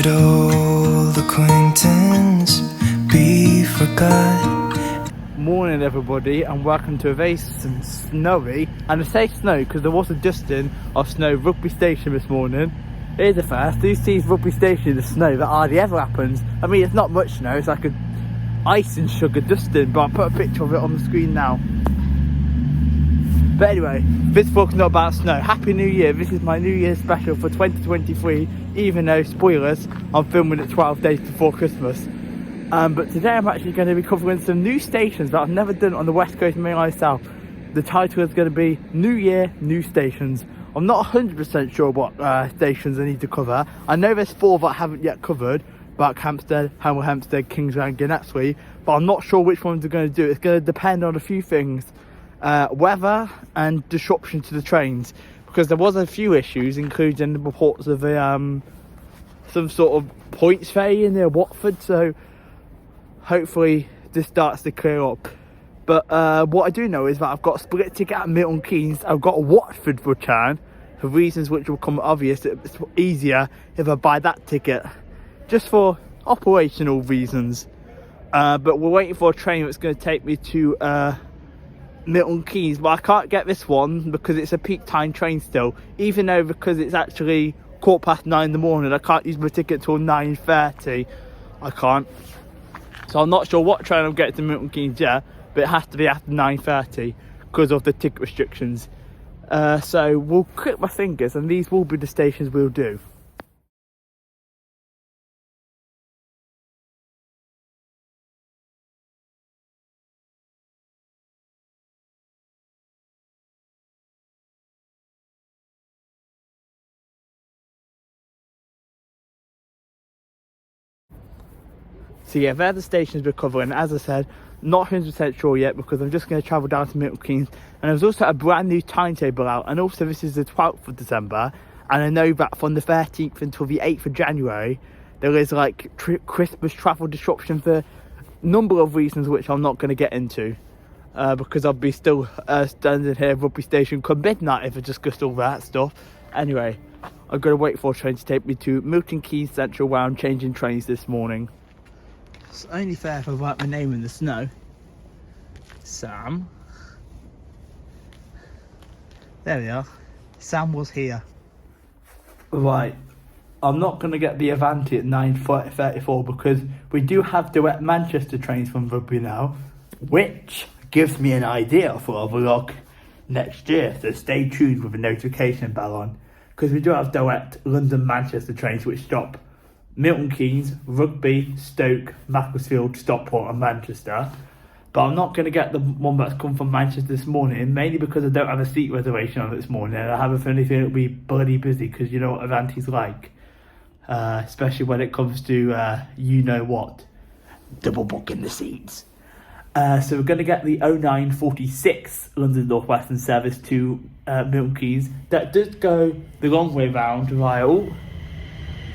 old acquaintance be forgot. Morning everybody, and welcome to a very snowy, and I say snow because there was a dusting of snow Rugby Station this morning. Here's the first. Do you see Rugby Station in the snow? That hardly ever happens. I mean, it's not much snow, it's like a ice and sugar dusting, but I'll put a picture of it on the screen now. But anyway, this vlog's not about snow. Happy New Year. This is my New Year's special for 2023, even though, spoilers, I'm filming it 12 days before Christmas. But today I'm actually going to be covering some new stations that I've never done on the West Coast mainline south. The title is going to be New Year, New Stations. I'm not 100% sure what stations I need to cover. I know there's 4 that I haven't yet covered: Buckinghamshire, Hemel Hempstead, Kingsland, Bletchley, but I'm not sure which ones are going to do. It's going to depend on a few things. Weather and disruption to the trains, because there was a few issues, including the reports of some sort of points failure near Watford, so hopefully this starts to clear up. But what I do know is that I've got a split ticket at Milton Keynes. I've got a Watford return for reasons which will come obvious. It's easier if I buy that ticket just for operational reasons, but we're waiting for a train that's going to take me to Milton Keynes, but I can't get this one because it's a peak time train still, even though because it's actually 9:15 in the morning, I can't use my ticket till 9:30. I can't, so I'm not sure what train I'm getting to Milton Keynes yet, but it has to be after 9:30 because of the ticket restrictions. So we'll click my fingers and these will be the stations we'll do. So yeah, they're the stations we're covering. As I said, not 100% sure yet because I'm just going to travel down to Milton Keynes. And there's also a brand new timetable out, and also this is the 12th of December, and I know that from the 13th until the 8th of January there is like Christmas travel disruption for a number of reasons which I'm not going to get into, because I'll be still standing here at Rugby Station come midnight if I discussed all that stuff. Anyway, I'm going to wait for a train to take me to Milton Keynes Central where I'm changing trains this morning. It's only fair if I write my name in the snow. Sam. There we are. Sam was here. Right. I'm not going to get the Avanti at 9:34 because we do have direct Manchester trains from Rugby now, which gives me an idea for a vlog next year. So stay tuned with a notification bell on, because we do have direct London-Manchester trains which stop Milton Keynes, Rugby, Stoke, Macclesfield, Stockport and Manchester. But I'm not going to get the one that's come from Manchester this morning, mainly because I don't have a seat reservation on it this morning, and I have a feeling it'll be bloody busy because you know what Avanti's like, especially when it comes to you know what, double booking the seats. So we're going to get the 0946 London North Western service to Milton Keynes. That does go the long way round via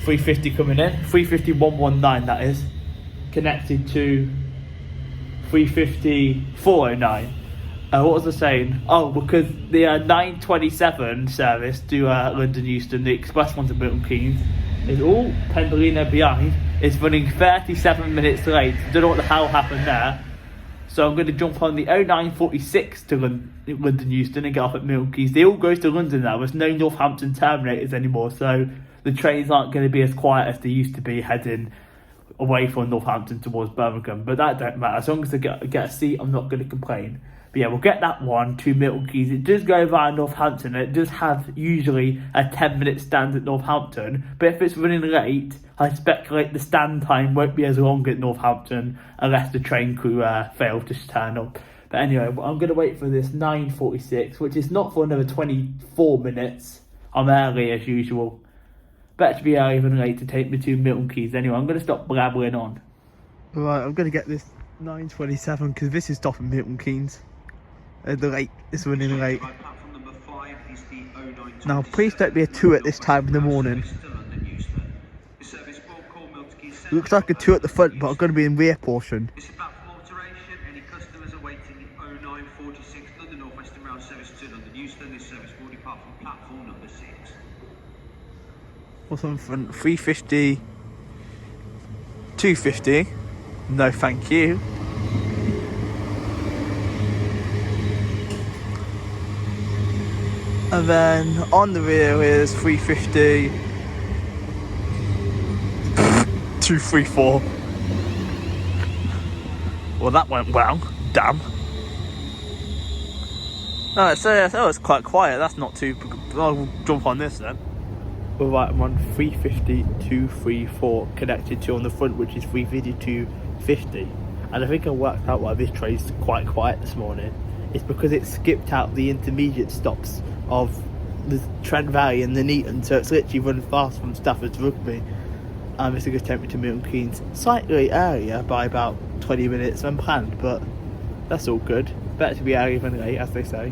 350 coming in, 350 119 that is, connected to 350 409. What was I saying? Oh, because the 927 service to London Euston, the express one to Milton Keynes, is all Pendolino behind. It's running 37 minutes late. Don't know what the hell happened there. So I'm going to jump on the 0946 to London Euston and get off at Milton Keynes. They all go to London now. There's no Northampton terminators anymore, so the trains aren't going to be as quiet as they used to be heading away from Northampton towards Birmingham. But that don't matter. As long as I get a seat, I'm not going to complain. But yeah, we'll get that one to Milton Keynes. It does go via Northampton. It does have usually a 10-minute stand at Northampton. But if it's running late, I speculate the stand time won't be as long at Northampton unless the train crew fail to turn up. But anyway, I'm going to wait for this 9:46, which is not for another 24 minutes. I'm early as usual. Better to be early than late to take me to Milton Keynes. Anyway, I'm going to stop blabbering on. Right, I'm going to get this 9:27 because this is stopping Milton Keynes. It's running late. Now, please don't be a 2 at this time in the morning. Looks like a 2 at the front, but I'm going to be in rear portion. What's on front? 350 250. No, thank you. And then on the rear is 350. 234. Well, that went well. Damn. Alright, so it's quite quiet. That's not too. I'll jump on this then. Alright, I'm on 350, 234 connected to on the front, which is 350, 250. And I think I worked out why this train's quite quiet this morning. It's because it skipped out the intermediate stops of the Trent Valley and the Neaton, so it's literally run fast from Stafford to Rugby. It's going to take me to Milton Keynes slightly earlier by about 20 minutes than planned, but that's all good. Better to be early than late, as they say.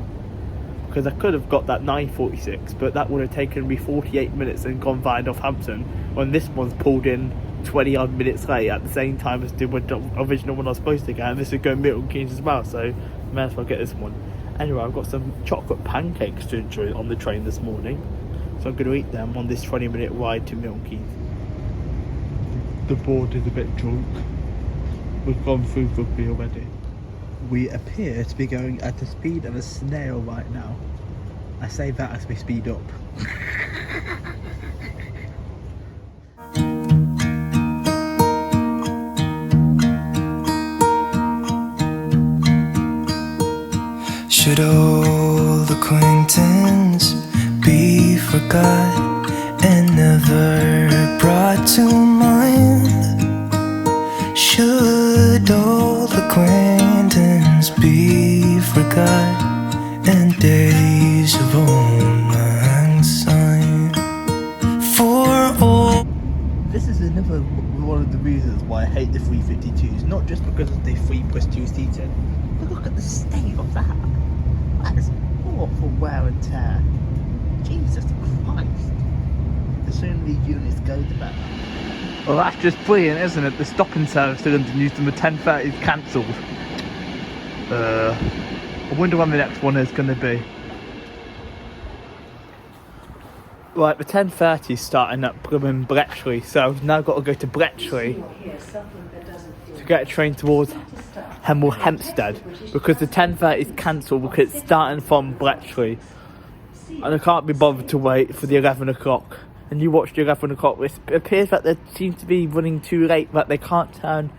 Because I could have got that 9:46, but that would have taken me 48 minutes and gone via Northampton, when this one's pulled in 20 odd minutes late at the same time as the original one I was supposed to get, and this is going Milton Keynes as well, so may as well get this one. Anyway, I've got some chocolate pancakes to enjoy on the train this morning, so I'm going to eat them on this 20-minute ride to Milton Keynes. The board is a bit drunk. We've gone through Rugby already. We appear to be going at the speed of a snail right now. I say that as we speed up. Should old acquaintance be forgot and never brought to mind? Should old acquaintance be forgot and days of old lang syne? For all. This is another one of the reasons why I hate the 352s, not just because of the 3+2 seater, but look at the state of that. That is awful wear and tear. Jesus Christ. The sooner these units go, the better. Well, that's just brilliant, isn't it? The stopping service to London used them, the 10:30 is cancelled. I wonder when the next one is going to be. Right, the 10:30 is starting at Bletchley, so I've now got to go to Bletchley to get a train towards Hemel Hempstead, because the 10:30 is cancelled because it's starting from Bletchley, and I can't be bothered to wait for the 11 o'clock. And you watch the 11 o'clock, it appears that they seem to be running too late, that they can't turn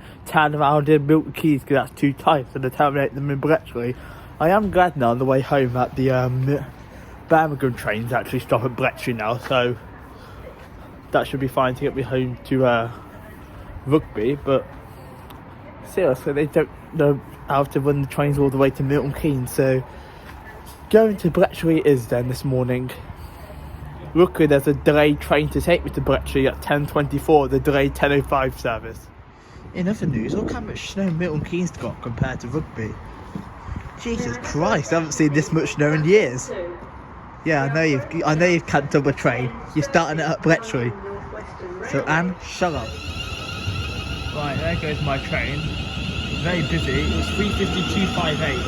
around in Milton Keynes because that's too tight, so they terminate them in Bletchley. I am glad now on the way home that the Birmingham trains actually stop at Bletchley now, so that should be fine to get me home to Rugby, but seriously, they don't know how to run the trains all the way to Milton Keynes, so going to Bletchley is then this morning. Luckily there's a delayed train to take me to Bletchley at 10:24, the delayed 10:05 service. In other news, look how much snow Milton Keynes got compared to Rugby. Jesus Christ, I haven't seen this much snow in years. Yeah, I know you've cancelled a train. You're starting it at Bletchley. So Anne, shut up. Right, there goes my train. Very busy. It was 3:52.58.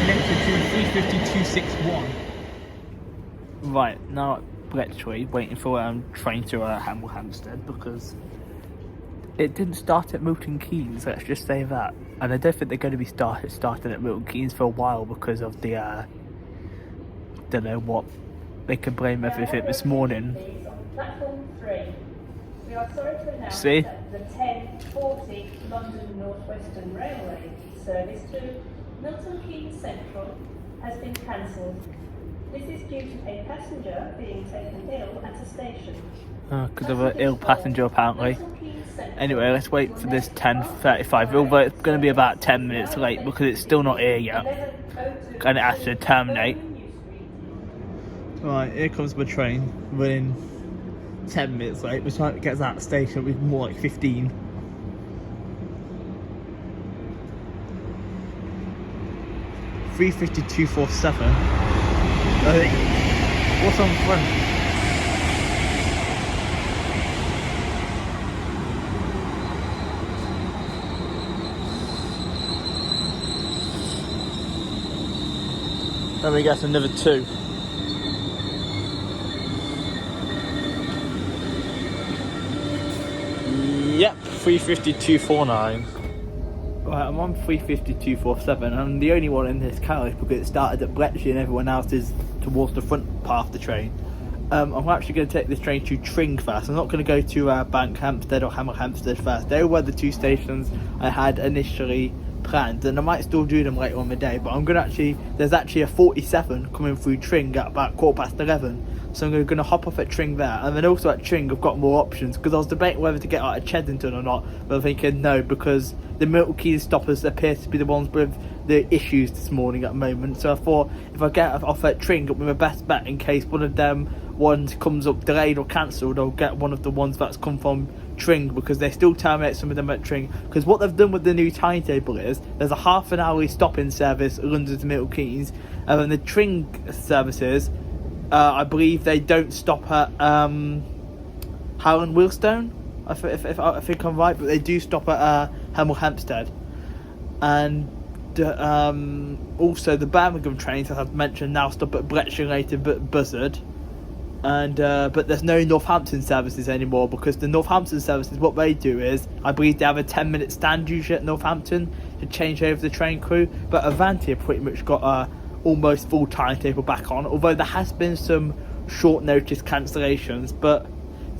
Connected to 3:52.61. Right, now at Bletchley, waiting for train to Hemel Hempstead, because it didn't start at Milton Keynes, let's just say that. And I don't think they're going to be starting at Milton Keynes for a while because of the, don't know what, they can blame everything this morning. Platform 3. We are sorry to announce See? that the 10:40 London North Western Railway service to Milton Keynes Central has been cancelled. This is due to a passenger being taken ill at a station. Because of an ill passenger apparently. Anyway, let's wait for this 10:35, although it's going to be about 10 minutes late because it's still not here yet. And it has to terminate. Right, here comes my train, running 10 minutes late. By the time it gets out of the station, it'll be more like 15. (3:52.47). What's on front? Then we get another 2. Yep, 350-249. Right, I'm on 350-247. I'm the only one in this carriage because it started at Bletchley and everyone else is towards the front part of the train. I'm actually going to take this train to Tring first. I'm not going to go to Buckinghamshire or Hemel Hempstead first. They were the 2 stations I had initially planned, and I might still do them later on in the day, but I'm going to there's actually a 47 coming through Tring at about 11:15, so I'm going to hop off at Tring there. And then also at Tring I've got more options, because I was debating whether to get out of Cheddington or not, but I'm thinking no, because the Milton Keynes stoppers appear to be the ones with the issues this morning at the moment. So I thought if I get off at Tring, it'll be my best bet in case one of them ones comes up delayed or cancelled. I'll get one of the ones that's come from Tring, because they still terminate some of them at Tring. Because what they've done with the new timetable is there's a half an hourly stop-in service London to Milton Keynes, and then the Tring services, I believe they don't stop at Howland Wheelstone, I think I'm right, but they do stop at Hemel Hempstead. And also the Birmingham trains, as I've mentioned, now stop at Bletchley Station, Buzzard. And but there's no Northampton services anymore, because the Northampton services, what they do is, I believe they have a 10-minute stand usually at Northampton to change over the train crew, but Avanti have pretty much got a almost full timetable back on, although there has been some short notice cancellations. But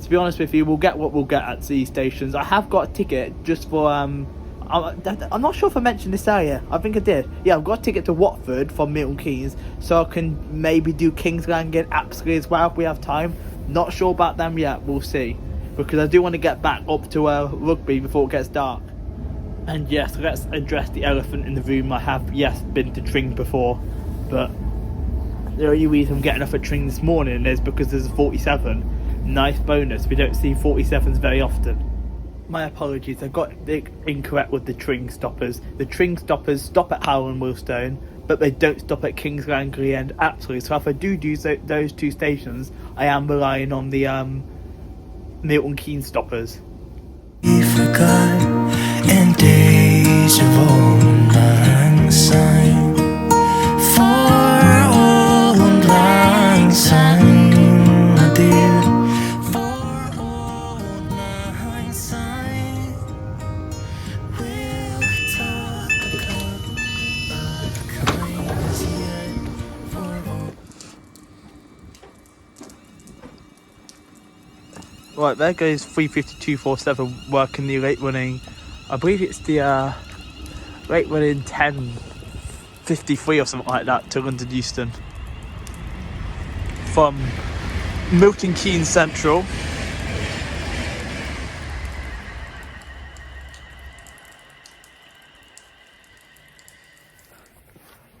to be honest with you, we'll get what we'll get at these stations. I have got a ticket just for I'm not sure if I mentioned this earlier. I think I did. Yeah, I've got a ticket to Watford from Milton Keynes, so I can maybe do King's Lane and Apsley as well if we have time. Not sure about them yet, we'll see, because I do want to get back up to Rugby before it gets dark. And yes, let's address the elephant in the room. I have, yes, been to Tring before, but the only reason I'm getting off at Tring this morning is because there's a 47. Nice bonus, we don't see 47s very often. My apologies, I got it incorrect with the Tring stoppers. The Tring stoppers stop at Howland Wheelstone, but they don't stop at King's Langley and Apsley. So if I do those 2 stations, I am relying on the Milton Keynes stoppers. We forgot in days of old lang syne, for old lang syne, my dear, for old lang syne, we'll talk of kindness yet for old. Right, there goes 350-247 working the late running. I believe it's the late running 10:53 or something like that to London Euston from Milton Keynes Central.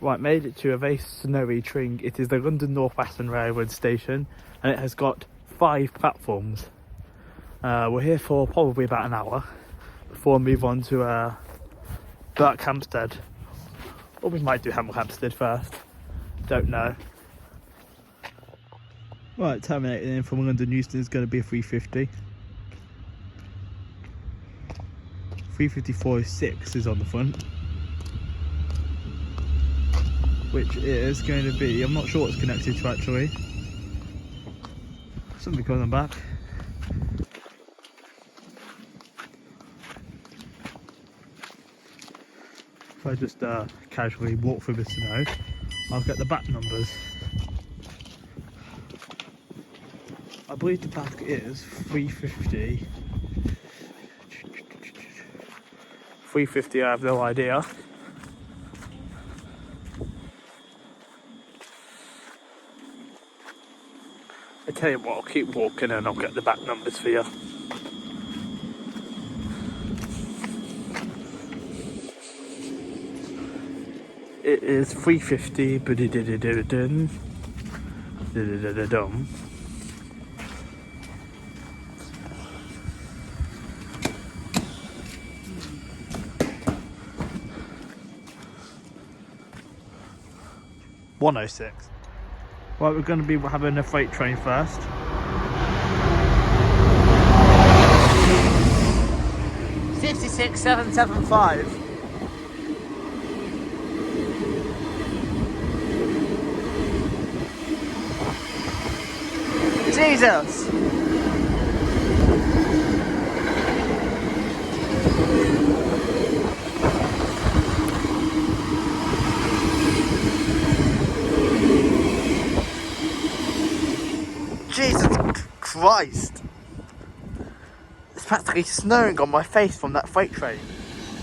Right, made it to a very snowy Tring. It is the London North Western Railway station, and it has got 5 platforms. We're here for probably about an hour before we move on to Berkhamsted, or we might do Hemel Hempstead first, don't know. Right, terminating in from London Euston is going to be a 350. 354.06 is on the front, which is going to be, I'm not sure what it's connected to actually. Something coming back. If I just casually walk through the snow, I'll get the back numbers. I believe the back is 350. 350, I have no idea. I tell you what, I'll keep walking and I'll get the back numbers for you. It is 350, ba-da-da-da-da-dum. Da-da-da-da-dum. $106. Right, we're going to be having a freight train first. $66,775. Jesus! Jesus Christ! It's practically snowing on my face from that freight train.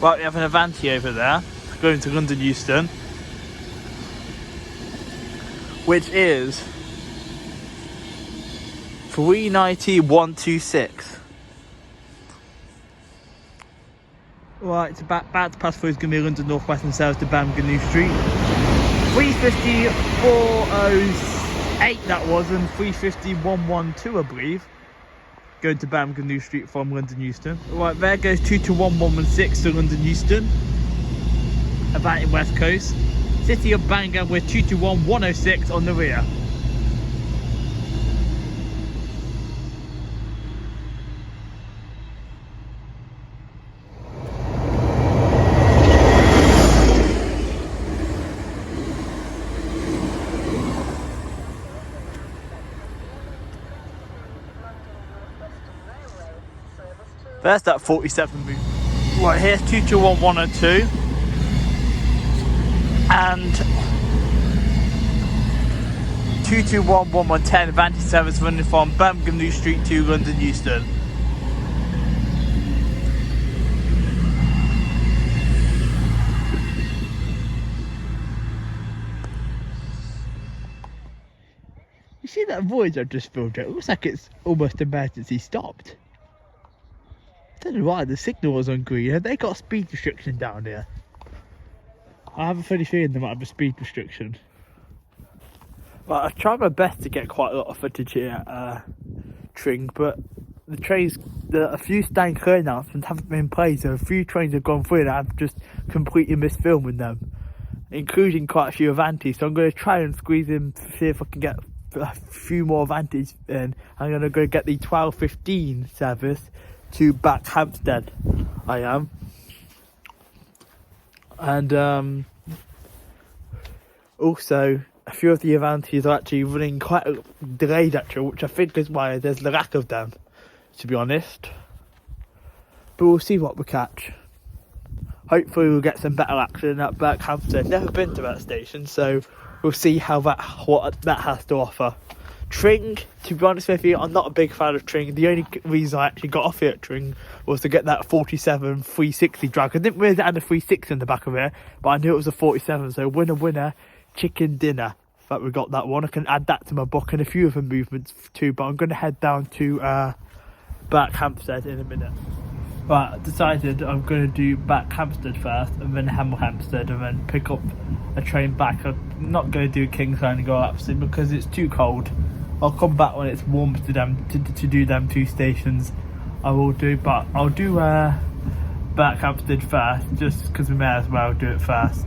Right, we have an Avanti over there, going to London Euston, which is 390,126. Right, it's about to pass through. It's going to be London North Western Service to Birmingham New Street. 350, 408 that was, and 350, 112 I believe. Going to Birmingham New Street from London Euston. Right, there goes 221,116 to London Euston. About in West Coast. City of Bangor with 221,106 on the rear. There's that 47 move. Right, here's 221,102. And 221,110 Avanti service running from Birmingham New Street to London Euston. You see that void I've just filled out? It looks like it's almost emergency stopped. I don't know why the signal was on green. Have they got a speed restriction down here? I have a funny feeling they might have a speed restriction. Right, I've tried my best to get quite a lot of footage here at Tring, but the trains, a few stand clear announcements haven't been played, so a few trains have gone through and I've just completely missed filming them, including quite a few Avantis. So I'm going to try and squeeze in, see if I can get a few more Avantis in. I'm going to go get the 12:15 service to Buckinghamshire, I am. And also a few of the Avantis are actually running quite delayed actually, which I think is why there's the lack of them, to be honest. But we'll see what we catch. Hopefully we'll get some better action at Berkhamsted. Never been to that station, so we'll see what that has to offer. Tring, to be honest with you, I'm not a big fan of Tring. The only reason I actually got off here at Tring was to get that 47 360 drag. I didn't realise it had a 360 in the back of it, but I knew it was a 47, so winner, chicken dinner. In fact, we got that one. I can add that to my book and a few other movements too, but I'm going to head down to Berkhamsted in a minute. Right, I decided I'm going to do Berkhamsted first and then Hemel Hempstead and then pick up a train back. I'm not going to do Kingsland and go Hempstead because it's too cold. I'll come back when it's warm to do them two stations. I will do, but I'll do Berkhamsted first, just because we may as well do it first,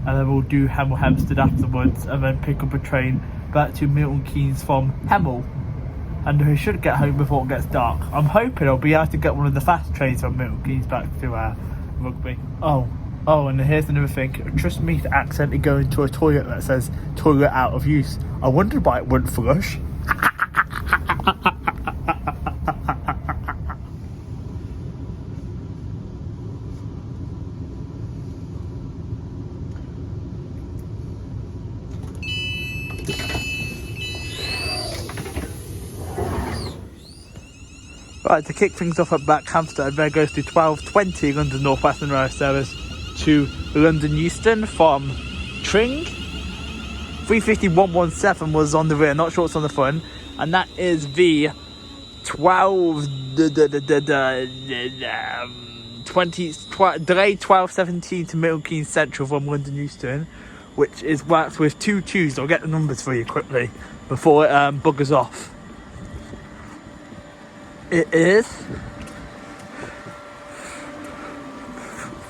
and then we'll do Hemel Hempstead afterwards, and then pick up a train back to Milton Keynes from Hemel, and we should get home before it gets dark. I'm hoping I'll be able to get one of the fast trains from Milton Keynes back to Rugby. Oh, and here's another thing. Trust me to accidentally go into a toilet that says toilet out of use. I wondered why it wouldn't flush. Right, to kick things off at Buckinghamshire, there goes to 12:20 London North Western Rail service to London Euston from Tring. 350-117 was on the rear, not sure what's on the front, and that is the delayed 12:17 to Milton Keynes Central from London Euston, which is works with 2 twos. I'll get the numbers for you quickly before it buggers off. It is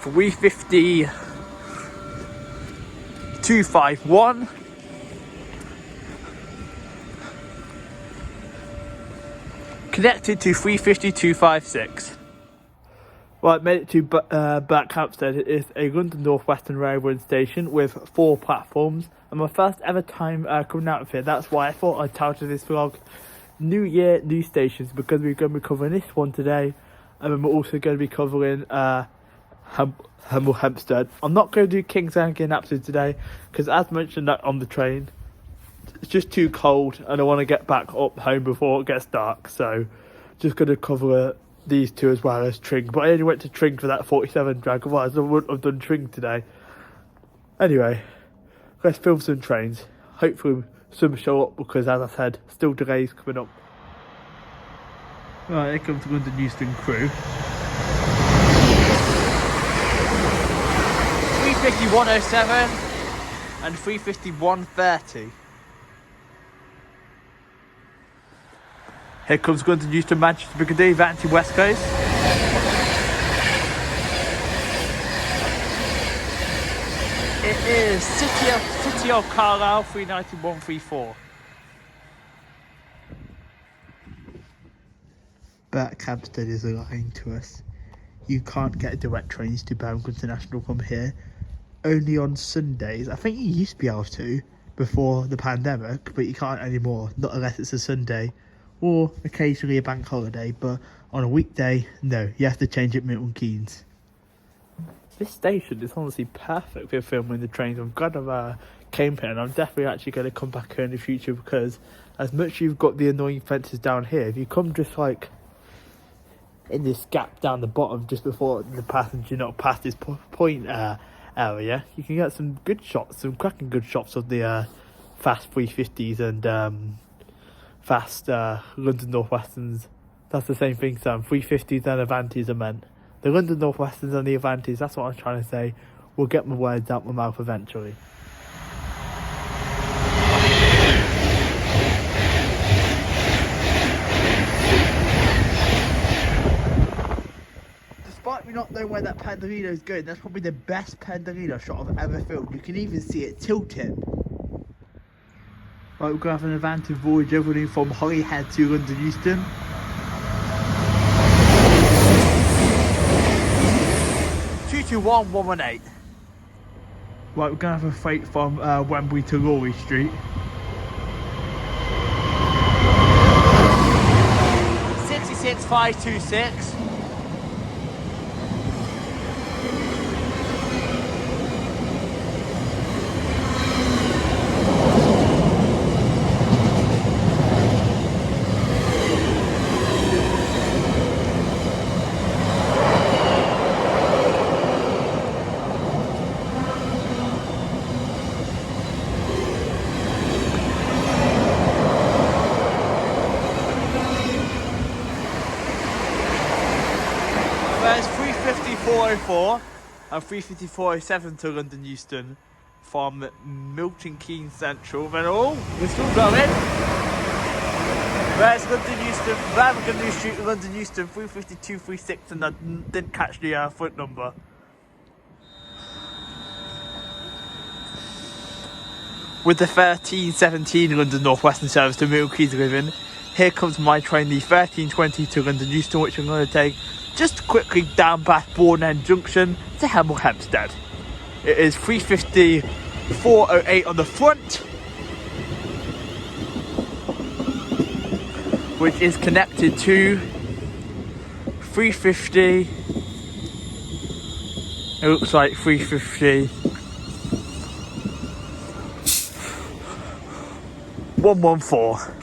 350-251. Connected to 350-256. Right, made it to Berkhamsted. It is a London North Western Railway station with 4 platforms. And my first ever time coming out of here. That's why I thought I'd title this vlog New year, new stations, because we're going to be covering this one today, and then we're also going to be covering Hemel Hempstead. I'm not going to do King's Anglian Napsted today, because as mentioned that on the train, it's just too cold, and I want to get back up home before it gets dark, so just going to cover these two as well as Tring. But I only went to Tring for that 47 drag, otherwise I wouldn't have done Tring today. Anyway, let's film some trains. Hopefully some show up, because as I said, still delays coming up. Right, here comes the London Euston crew. 350-107 and 350-130. Here comes London Euston Manchester Piccadilly, Vanity West Coast. It is City of Carlisle, 390-134. Berkhamsted is lying to us. You can't get direct trains to Birmingham International from here. Only on Sundays. I think you used to be able to before the pandemic, but you can't anymore. Not unless it's a Sunday or occasionally a bank holiday. But on a weekday, no. You have to change at Milton Keynes. This station is honestly perfect for filming the trains. I'm glad I came here, and I'm definitely actually going to come back here in the future, because as much as you've got the annoying fences down here, if you come just like in this gap down the bottom just before the passenger not past this point area, you can get some good shots, some cracking good shots of the fast 350s and fast London North Westerns. That's the same thing, Sam. 350s and Avantis are meant. The London North Westerns and the Avantis, that's what I'm trying to say. We'll get my words out my mouth eventually. Despite me not knowing where that Pendolino is going, that's probably the best Pendolino shot I've ever filmed. You can even see it tilting. Right, we're going to have an Avanti voyage running from Holyhead to London Euston. To 118. Right, we're going to have a freight from Wembley to Lorry Street. 66526. There's 350-404 and 350-407 to London Euston from Milton Keynes Central. Then we're still going. There's London Euston, Birmingham New Street, London Euston, 352-36, and I didn't catch the foot number. With the 1317 London North Western service to Milton Keynes Living, here comes my train, the 1320 to London Euston, which I'm going to take just quickly down past Bourne End Junction to Hemel Hempstead. It is 350-408 on the front, which is connected to 350. It looks like 350. 114.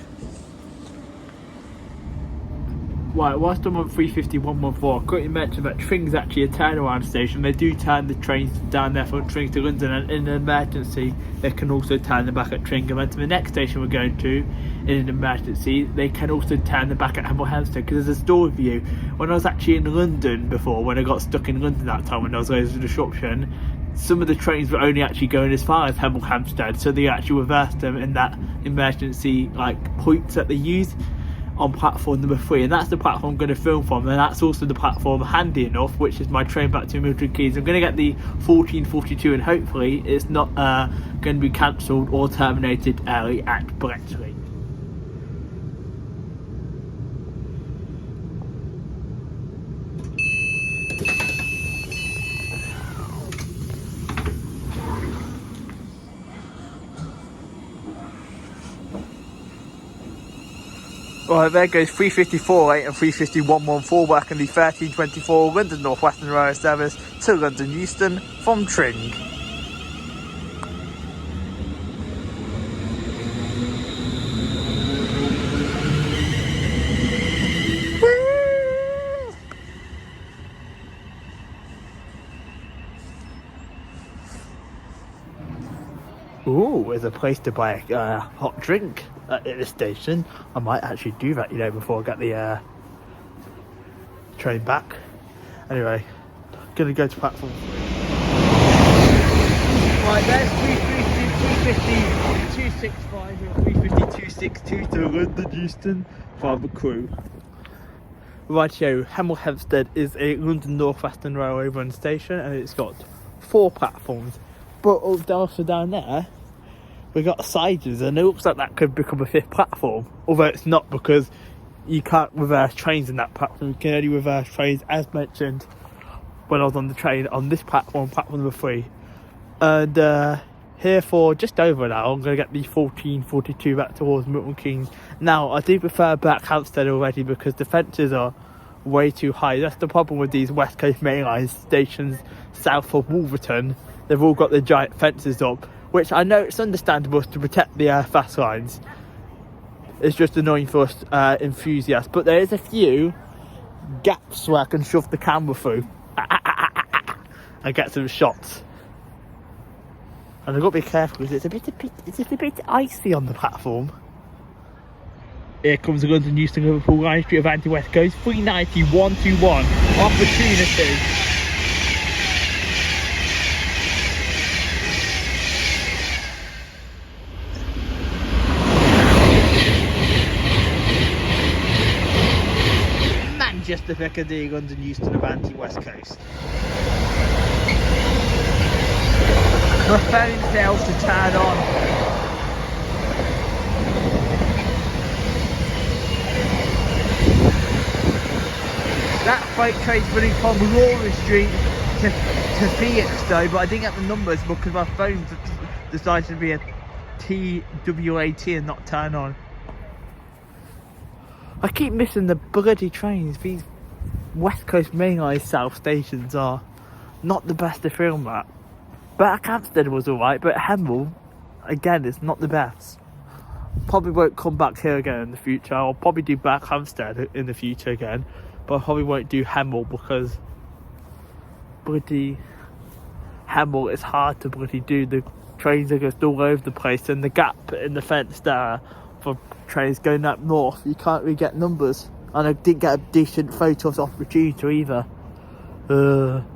Right, whilst I'm on 350-114, I quickly mention that Tring's actually a turnaround station. They do turn the trains down there from Tring to London, and in an emergency they can also turn them back at Tring. And then to the next station we're going to, in an emergency, they can also turn them back at Hemel Hempstead. Because there's a story for you. When I was actually in London before, when I got stuck in London that time when I was going to the disruption, some of the trains were only actually going as far as Hemel Hempstead, so they actually reversed them in that emergency points that they use on platform number 3, and that's the platform I'm going to film from, and that's also the platform handy enough, which is my train back to Milton Keynes. I'm going to get the 1442, and hopefully it's not going to be cancelled or terminated early at Bletchley. Right, there goes 354.8 and 351.14 working the 1324 London North Western Railway service to London Euston from Tring. Ooh, there's a place to buy a hot drink at the station. I might actually do that, you know, before I get the train back. Anyway, gonna go to platform 3. Right, there's 350, 265 and 350, 262 to London Euston for the crew. Rightio, Hemel Hempstead is a London North Western Railway run station and it's got 4 platforms. But also down there, we got sizes, and it looks like that could become a 5th platform. Although it's not, because you can't reverse trains in that platform. You can only reverse trains, as mentioned when I was on the train, on this platform, platform number 3. And here for just over an hour, I'm going to get the 1442 back towards Milton Keynes. Now, I do prefer Berkhamsted already because the fences are way too high. That's the problem with these West Coast mainline stations south of Wolverton. They've all got the giant fences up, which I know it's understandable to protect the fast lines. It's just annoying for us enthusiasts, but there is a few gaps where I can shove the camera through and get some shots. And I've got to be careful because it's a bit icy on the platform. Here comes the London Euston Liverpool Line Street of Anti-West Coast, 390 121 opportunity. Manchester Piccadilly, London Euston of Anti-West Coast. The phone fails to turn on. That freight train's running from Laura Street to Felixstowe, but I didn't get the numbers because my phone decided to be a TWAT and not turn on. I keep missing the bloody trains. These West Coast mainline south stations are not the best to film at. Berkhamsted was alright, but Hemel, again, it's not the best. Probably won't come back here again in the future. I'll probably do Berkhamsted in the future again, but I probably won't do Hemel because bloody Hemel is hard to bloody do. The trains are just all over the place, and the gap in the fence there for trains going up north, you can't really get numbers. And I didn't get a decent photos off the tutor either. And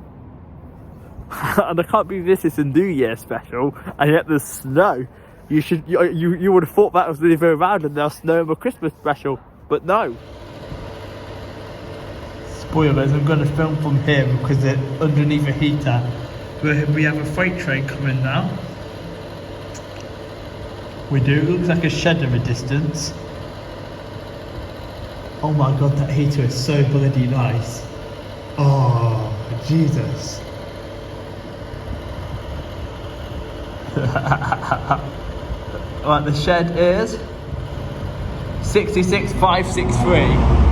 I can't believe this is a New Year special, and yet there's snow. You would have thought that was the other way around, and there's snow in a Christmas special, but no. Spoilers, I'm going to film from here because it's underneath a heater. We have a freight train coming now. We do. It looks like a shed in the distance. Oh my god, that heater is so bloody nice. Oh, Jesus. Right, the shed is 66563.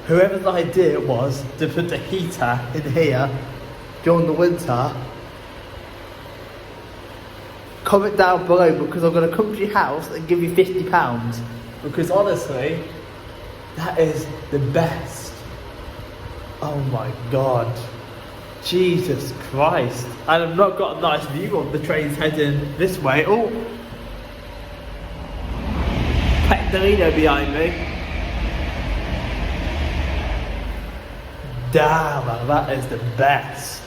Whoever's idea it was to put the heater in here during the winter, comment down below because I'm going to come to your house and give you £50 because honestly, that is the best. Oh my god. Jesus Christ. And I've not got a nice view of the trains heading this way. Oh, Pecorino behind me. Damn, that is the best.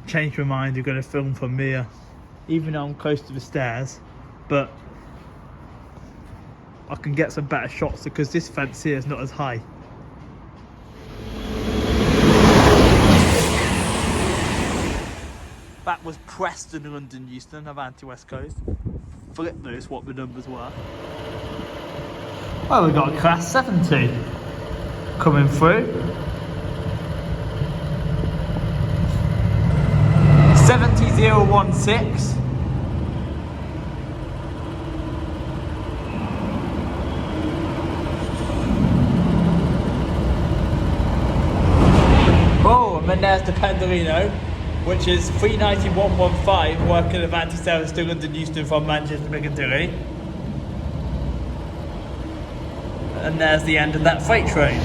Change my mind, you're going to film from here. Even though I'm close to the stairs, but I can get some better shots because this fence here is not as high. was Preston, London, Euston, Avanti West Coast. Flip those, what the numbers were. Well, we've got a class 70 coming through. 70016. Oh, and then there's the Pendolino, which is 39115, working Avanti service to London Euston from Manchester Piccadilly. And there's the end of that freight train.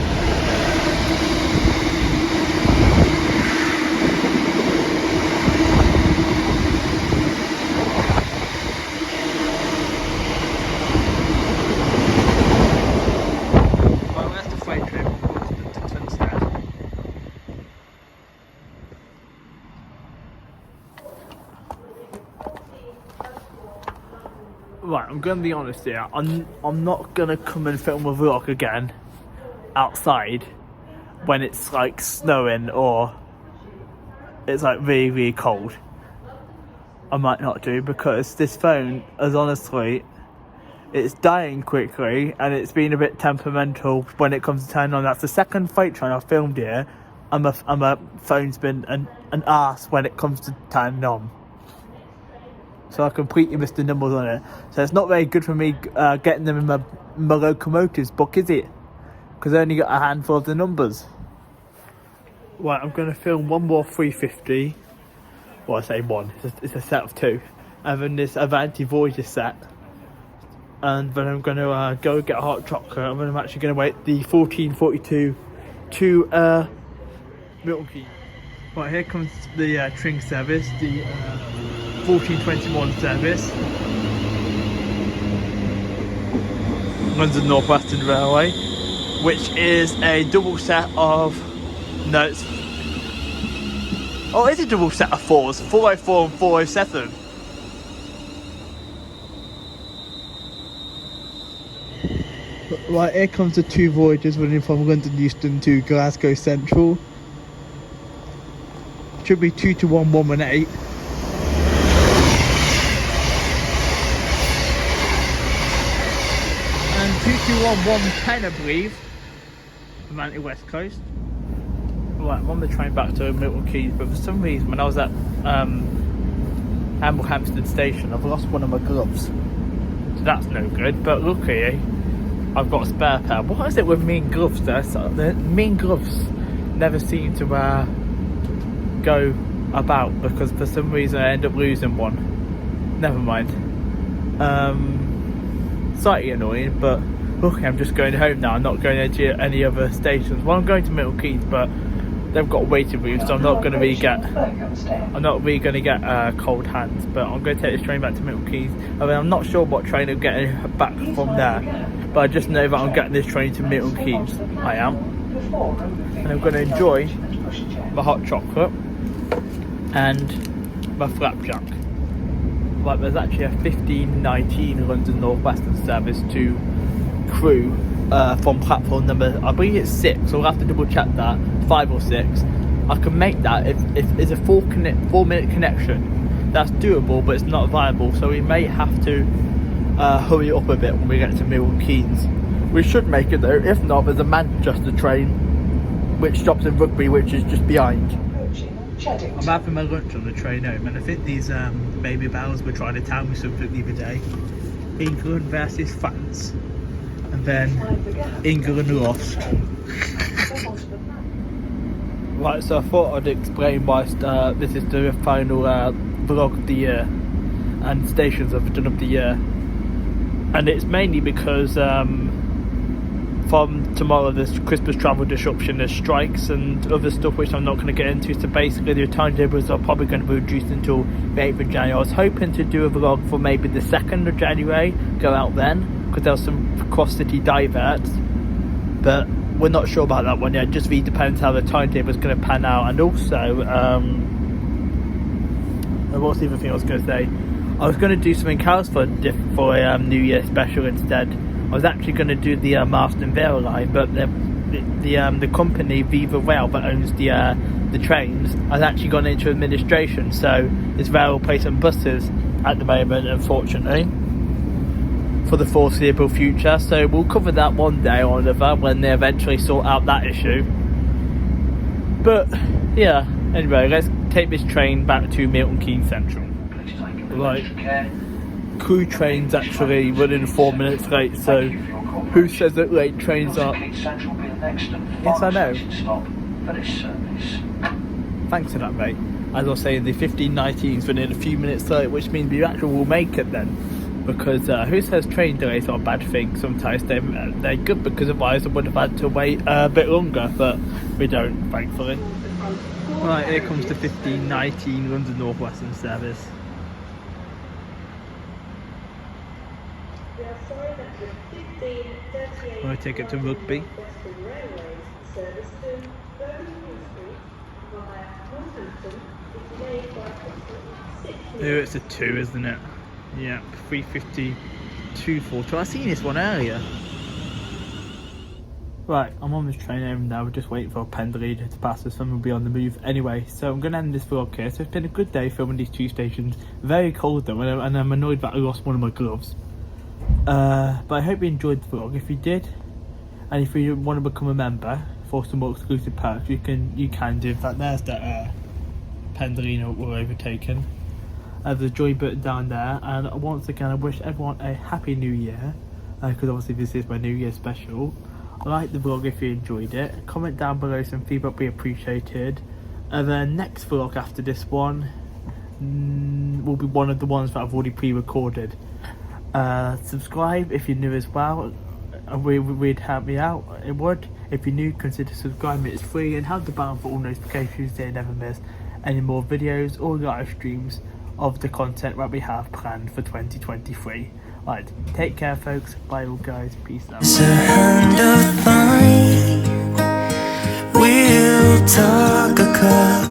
Well, that's the freight train from Boston to Tunstead. Right, I'm gonna be honest here. I'm not gonna come and film a vlog again outside when it's like snowing or it's like really, really cold. I might not do, because this phone is honestly, it's dying quickly and it's been a bit temperamental when it comes to turning on. That's the second freight train I've filmed here, and my phone's been an arse when it comes to turning on. So I completely missed the numbers on it. So it's not very good for me getting them in my locomotives book, is it? Because I only got a handful of the numbers. Right, I'm going to film one more 350. Well, I say one. It's a set of two. And then this Avanti Voyager set. And then I'm going to go get a hot chocolate. And then I'm actually going to wait the 1442 to Milton Keynes. Right, here comes the Tring service. The 1421 service, London North Western Railway, which is a double set of, no, it's, oh, it's a double set of fours, 404 and 407. Right, here comes the two voyages running from London Euston to Glasgow Central. Should be 2 to 1 118. And 221110, I believe, from Avanti West Coast. Right, I'm on the train back to Milton Keynes, but for some reason when I was at Hemel Hempstead Station, I've lost one of my gloves. So that's no good, but luckily I've got a spare pair. What is it with mean gloves there? So the mean gloves never seem to go about, because for some reason I end up losing one. Never mind. Slightly annoying, but luckily I'm just going home now. I'm not going to any other stations. Well, I'm going to Milton Keynes, but they've got a waiting room, so I'm not going to really get cold hands. But I'm going to take this train back to Milton Keynes. I mean, I'm not sure what train I'm getting back from there, but I just know that I'm getting this train to Milton Keynes. I am, and I'm going to enjoy my hot chocolate and my flapjack. Right, there's actually a 1519 London North Western service to Crewe from platform number, I believe it's 6, so we'll have to double check that, 5 or 6. I can make that if it's a 4-minute connection. That's doable, but it's not viable, so we may have to hurry up a bit when we get to Milton Keynes. We should make it though. If not, there's a Manchester train which stops in Rugby, which is just behind. I'm having my lunch on the train home, and I think these baby bells were trying to tell me something the other day. England versus France, and then England lost. Right, so I thought I'd explain why this is the final vlog of the year and stations I've done of the year, and it's mainly because from tomorrow there's Christmas travel disruption, there's strikes and other stuff which I'm not going to get into, so basically the timetables are probably going to be reduced until the 8th of January. I was hoping to do a vlog for maybe the 2nd of January, go out then, because there was some cross-city diverts, but we're not sure about that one yet. It just really depends how the timetable is going to pan out. And also, what's the other thing I was going to say? I was going to do something else for a New Year special instead. I was actually going to do the Marston Vale line, but the company Viva Rail that owns the trains has actually gone into administration, so there's rail replacement buses at the moment, unfortunately, for the foreseeable future. So we'll cover that one day or another when they eventually sort out that issue. But yeah, anyway, let's take this train back to Milton Keynes Central. Right, crew train's actually running 4 minutes late, so who says that late trains are... Yes, I know. Thanks for that, mate. As I was saying, the 1519's running a few minutes late, which means we actually will make it then. Because who says train delays are a bad thing? Sometimes they're good, because otherwise I would have had to wait a bit longer, but we don't, thankfully. Right, here comes the 1519 London North Western service. I'm going to take it to Rugby. Oh, it's a 2, isn't it? Yeah, 3:52:42. I've seen this one earlier. Right, I'm on this train home now. We're just waiting for a pen leader to pass us. Someone will be on the move anyway. So I'm going to end this vlog here. So it's been a good day filming these 2 stations. Very cold though, and I'm annoyed that I lost one of my gloves. But I hope you enjoyed the vlog. If you did, and if you want to become a member for some more exclusive perks, you can do. In fact, there's that Pendolino we're overtaken. The joy button down there, and once again I wish everyone a happy new year, because obviously this is my New Year special. Like the vlog if you enjoyed it. Comment down below, some feedback be appreciated. The next vlog after this one will be one of the ones that I've already pre-recorded. Subscribe if you're new as well. Would help me out. It would. If you're new, consider subscribing. It's free, and have the bell for all notifications so you never miss any more videos or live streams of the content that we have planned for 2023. Right, take care folks. Bye all guys. Peace out. It's a hand of mine. We'll talk.